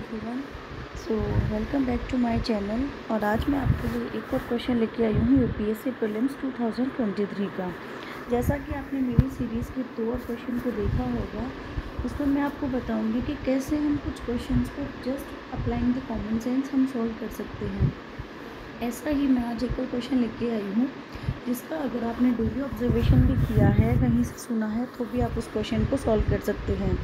Everyone. So welcome back to my channel. और आज मैं आपके लिए एक और क्वेश्चन लेके आई हूँ यूपीएससी प्रीलिम्स 2023 का। जैसा कि आपने मेरी सीरीज़ के 2 और क्वेश्चन को देखा होगा, उसमें मैं आपको बताऊंगी कि कैसे हम कुछ क्वेश्चंस को just applying the common sense हम सॉल्व कर सकते हैं। ऐसा ही मैं आज एक और क्वेश्चन लेके आई हूँ जिसका अगर आपने डेली ऑब्जर्वेशन भी किया है, कहीं से सुना है, तो भी आप उस क्वेश्चन को सॉल्व कर सकते हैं।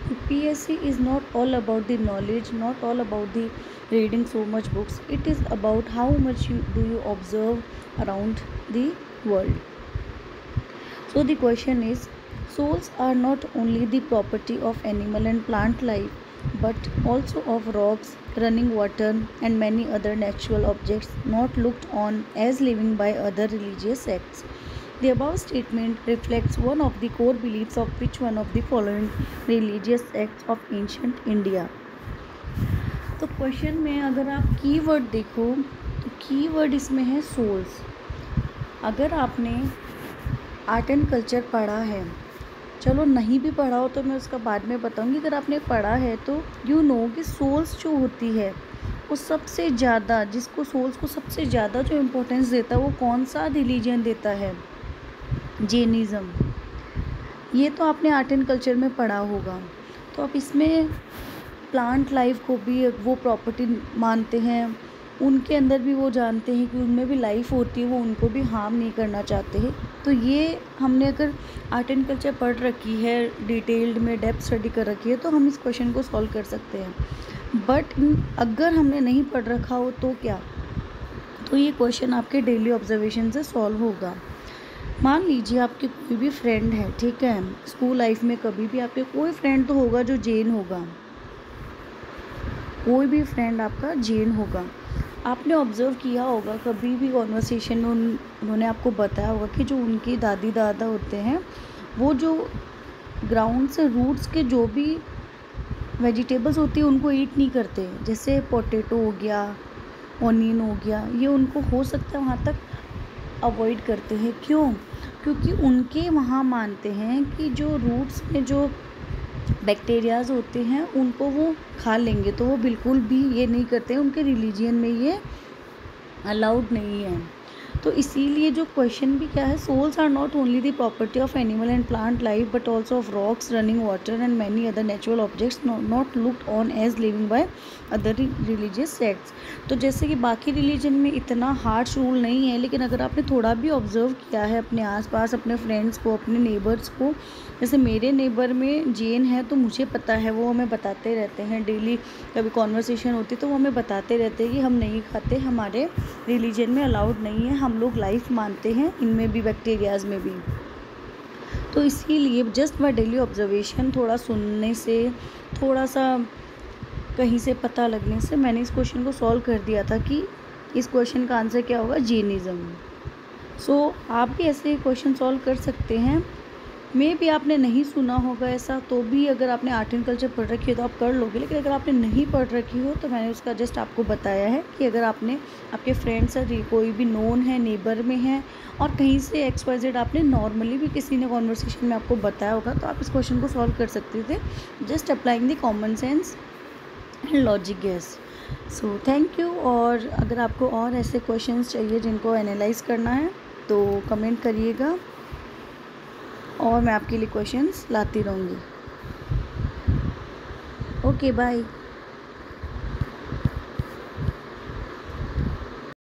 UPSC is not all about the knowledge, not all about the reading so much books. It is about how much you observe around the world. So the question is, souls are not only the property of animal and plant life, but also of rocks, running water, and many other natural objects not looked on as living by other religious sects. The above statement reflects one of the core beliefs of which one of the following religious sects of ancient India. तो question में अगर आप keyword देखो तो keyword इसमें है souls. अगर आपने आर्ट एंड कल्चर पढ़ा है, चलो नहीं भी पढ़ा हो तो मैं उसका बाद में बताऊंगी, अगर आपने पढ़ा है तो यू नो कि सोल्स जो होती है वो सबसे ज़्यादा, जिसको सोल्स को सबसे ज़्यादा जो इम्पोर्टेंस देता है वो कौन सा रिलीजन देता है? जैनिज़्म। ये तो आपने आर्ट एंड कल्चर में पढ़ा होगा। तो अब इसमें प्लांट लाइफ को भी वो प्रॉपर्टी मानते हैं, उनके अंदर भी वो जानते हैं कि उनमें भी लाइफ होती है, वो उनको भी हार्म नहीं करना चाहते हैं। तो ये हमने अगर आर्ट एंड कल्चर पढ़ रखी है, डिटेल्ड में डेप्थ स्टडी कर रखी है, तो हम इस क्वेश्चन को सॉल्व कर सकते हैं। बट अगर हमने नहीं पढ़ रखा हो तो क्या? तो ये क्वेश्चन आपके डेली ऑब्जर्वेशन से सॉल्व होगा। मान लीजिए आपके कोई भी फ्रेंड है, ठीक है, स्कूल लाइफ में कभी भी आपके कोई फ्रेंड तो होगा जो जैन होगा, कोई भी फ्रेंड आपका जैन होगा। आपने ऑब्ज़र्व किया होगा कभी भी कॉन्वर्सेशन में उन्होंने आपको बताया होगा कि जो उनकी दादी दादा होते हैं वो जो ग्राउंड से रूट्स के जो भी वेजिटेबल्स होती है उनको ईट नहीं करते। जैसे पोटैटो हो गया, ऑनियन हो गया, ये उनको हो सकता है वहाँ तक अवॉइड करते हैं। क्यों? क्योंकि उनके वहाँ मानते हैं कि जो रूट्स में जो बैक्टीरियाज होते हैं उनको वो खा लेंगे, तो वो बिल्कुल भी ये नहीं करते हैं, उनके रिलीजियन में ये अलाउड नहीं है। तो इसीलिए जो क्वेश्चन भी क्या है, souls are not only the property of animal and plant life but also of rocks, running water and many other natural objects not looked on as living by other religious sects. तो जैसे कि बाकी religion में इतना harsh rule नहीं है, लेकिन अगर आपने थोड़ा भी ऑब्जर्व किया है अपने आसपास, अपने फ्रेंड्स को, अपने नेबर्स को, जैसे मेरे नेबर में जैन है तो मुझे पता है, वो हमें बताते रहते हैं, डेली कभी कॉन्वर्सेशन होती तो वो हमें बताते रहते हैं कि हम नहीं खाते, हमारे रिलीजन में अलाउड नहीं है, हम लोग लाइफ मानते हैं इनमें भी, बैक्टीरियाज में भी। तो इसीलिए जस्ट बाय डेली ऑब्जर्वेशन, थोड़ा सुनने से, थोड़ा सा कहीं से पता लगने से मैंने इस क्वेश्चन को सॉल्व कर दिया था कि इस क्वेश्चन का आंसर क्या होगा? जैनिज़्म। सो आप भी ऐसे क्वेश्चन सॉल्व कर सकते हैं। मे भी आपने नहीं सुना होगा ऐसा, तो भी अगर आपने आर्ट एंड कल्चर पढ़ रखी है तो आप कर लोगे। लेकिन अगर आपने नहीं पढ़ रखी हो तो मैंने उसका जस्ट आपको बताया है कि अगर आपने, आपके फ्रेंड्स है, कोई भी नोन है, नेबर में है, और कहीं से XYZ आपने नॉर्मली भी किसी ने कॉन्वर्सेशन में आपको बताया होगा, तो आप इस क्वेश्चन को सॉल्व कर सकते थे just applying the common sense and logic guess. So thank you. और अगर आपको और ऐसे क्वेश्चंस चाहिए जिनको एनालाइज करना है तो कमेंट करिएगा और मैं आपके लिए क्वेश्चंस लाती रहूँगी। Okay, bye.